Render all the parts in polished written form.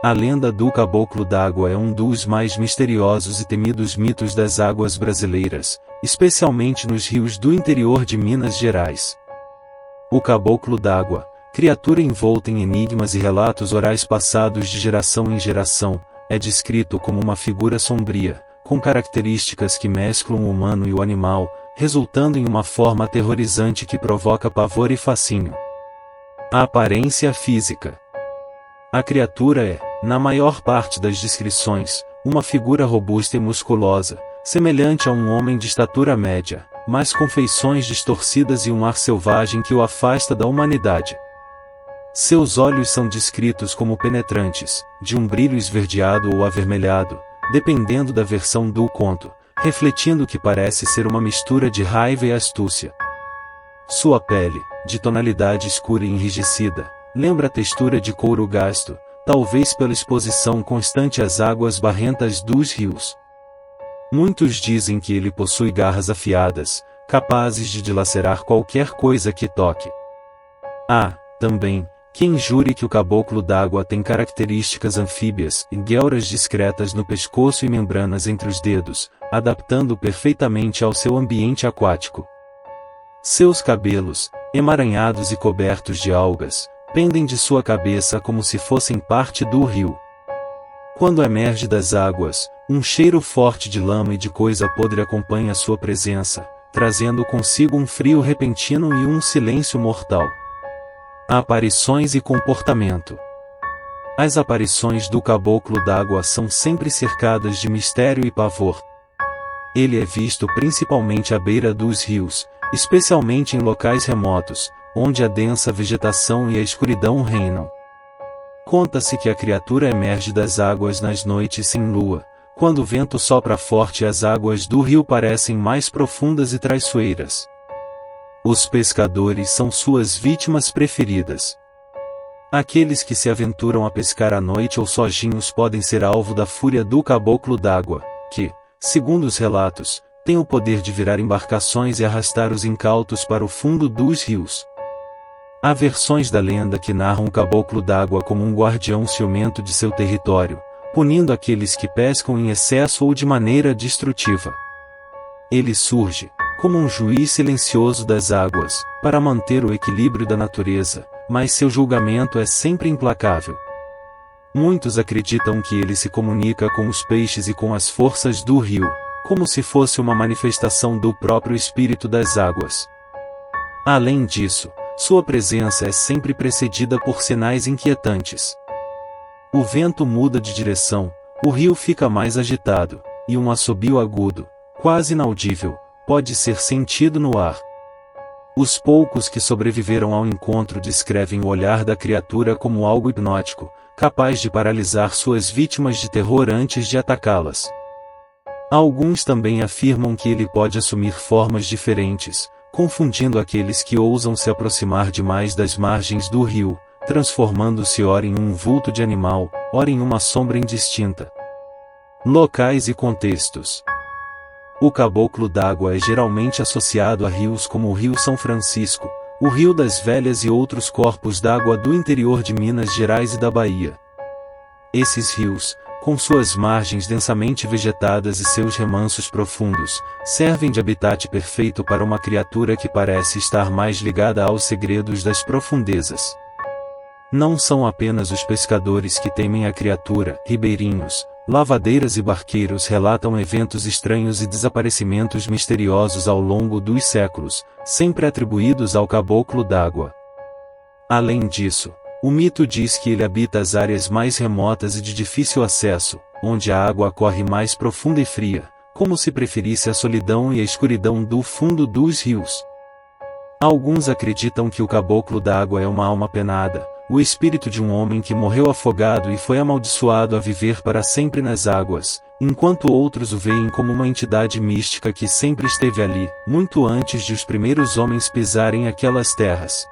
A lenda do Caboclo d'Água é um dos mais misteriosos e temidos mitos das águas brasileiras, especialmente nos rios do interior de Minas Gerais. O Caboclo d'Água, criatura envolta em enigmas e relatos orais passados de geração em geração, é descrito como uma figura sombria, com características que mesclam o humano e o animal, resultando em uma forma aterrorizante que provoca pavor e fascínio. A aparência física. A criatura é, na maior parte das descrições, uma figura robusta e musculosa, semelhante a um homem de estatura média, mas com feições distorcidas e um ar selvagem que o afasta da humanidade. Seus olhos são descritos como penetrantes, de um brilho esverdeado ou avermelhado, dependendo da versão do conto, refletindo que parece ser uma mistura de raiva e astúcia. Sua pele, de tonalidade escura e enrijecida, lembra a textura de couro gasto, talvez pela exposição constante às águas barrentas dos rios. Muitos dizem que ele possui garras afiadas, capazes de dilacerar qualquer coisa que toque. Há, também, quem jure que o Caboclo d'Água tem características anfíbias e guelras discretas no pescoço e membranas entre os dedos, adaptando perfeitamente ao seu ambiente aquático. Seus cabelos, emaranhados e cobertos de algas, pendem de sua cabeça como se fossem parte do rio. Quando emerge das águas, um cheiro forte de lama e de coisa podre acompanha sua presença, trazendo consigo um frio repentino e um silêncio mortal. Aparições e comportamento. As aparições do Caboclo d'Água são sempre cercadas de mistério e pavor. Ele é visto principalmente à beira dos rios, especialmente em locais remotos, onde a densa vegetação e a escuridão reinam. Conta-se que a criatura emerge das águas nas noites sem lua, quando o vento sopra forte e as águas do rio parecem mais profundas e traiçoeiras. Os pescadores são suas vítimas preferidas. Aqueles que se aventuram a pescar à noite ou sozinhos podem ser alvo da fúria do Caboclo d'Água, que, segundo os relatos, tem o poder de virar embarcações e arrastar os incautos para o fundo dos rios. Há versões da lenda que narram o Caboclo d'Água como um guardião ciumento de seu território, punindo aqueles que pescam em excesso ou de maneira destrutiva. Ele surge, como um juiz silencioso das águas, para manter o equilíbrio da natureza, mas seu julgamento é sempre implacável. Muitos acreditam que ele se comunica com os peixes e com as forças do rio, como se fosse uma manifestação do próprio espírito das águas. Além disso, sua presença é sempre precedida por sinais inquietantes. O vento muda de direção, o rio fica mais agitado, e um assobio agudo, quase inaudível, pode ser sentido no ar. Os poucos que sobreviveram ao encontro descrevem o olhar da criatura como algo hipnótico, capaz de paralisar suas vítimas de terror antes de atacá-las. Alguns também afirmam que ele pode assumir formas diferentes, confundindo aqueles que ousam se aproximar demais das margens do rio, transformando-se ora em um vulto de animal, ora em uma sombra indistinta. Locais e contextos. O Caboclo d'Água é geralmente associado a rios como o Rio São Francisco, o Rio das Velhas e outros corpos d'água do interior de Minas Gerais e da Bahia. Esses rios, com suas margens densamente vegetadas e seus remansos profundos, servem de habitat perfeito para uma criatura que parece estar mais ligada aos segredos das profundezas. Não são apenas os pescadores que temem a criatura, ribeirinhos, lavadeiras e barqueiros relatam eventos estranhos e desaparecimentos misteriosos ao longo dos séculos, sempre atribuídos ao Caboclo d'Água. Além disso, o mito diz que ele habita as áreas mais remotas e de difícil acesso, onde a água corre mais profunda e fria, como se preferisse a solidão e a escuridão do fundo dos rios. Alguns acreditam que o Caboclo d'Água é uma alma penada, o espírito de um homem que morreu afogado e foi amaldiçoado a viver para sempre nas águas, enquanto outros o veem como uma entidade mística que sempre esteve ali, muito antes de os primeiros homens pisarem aquelas terras.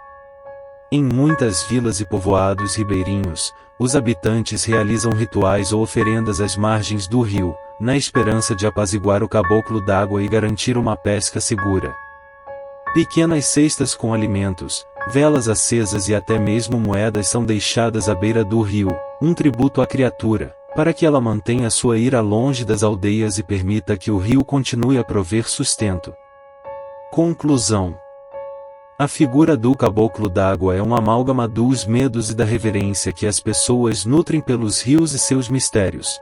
Em muitas vilas e povoados ribeirinhos, os habitantes realizam rituais ou oferendas às margens do rio, na esperança de apaziguar o Caboclo d'Água e garantir uma pesca segura. Pequenas cestas com alimentos, velas acesas e até mesmo moedas são deixadas à beira do rio, um tributo à criatura, para que ela mantenha sua ira longe das aldeias e permita que o rio continue a prover sustento. Conclusão. A figura do caboclo d'água é uma amálgama dos medos e da reverência que as pessoas nutrem pelos rios e seus mistérios.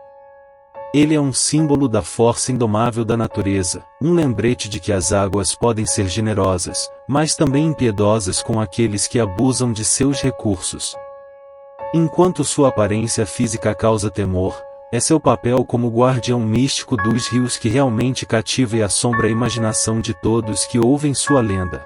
Ele é um símbolo da força indomável da natureza, um lembrete de que as águas podem ser generosas, mas também impiedosas com aqueles que abusam de seus recursos. Enquanto sua aparência física causa temor, é seu papel como guardião místico dos rios que realmente cativa e assombra a imaginação de todos que ouvem sua lenda.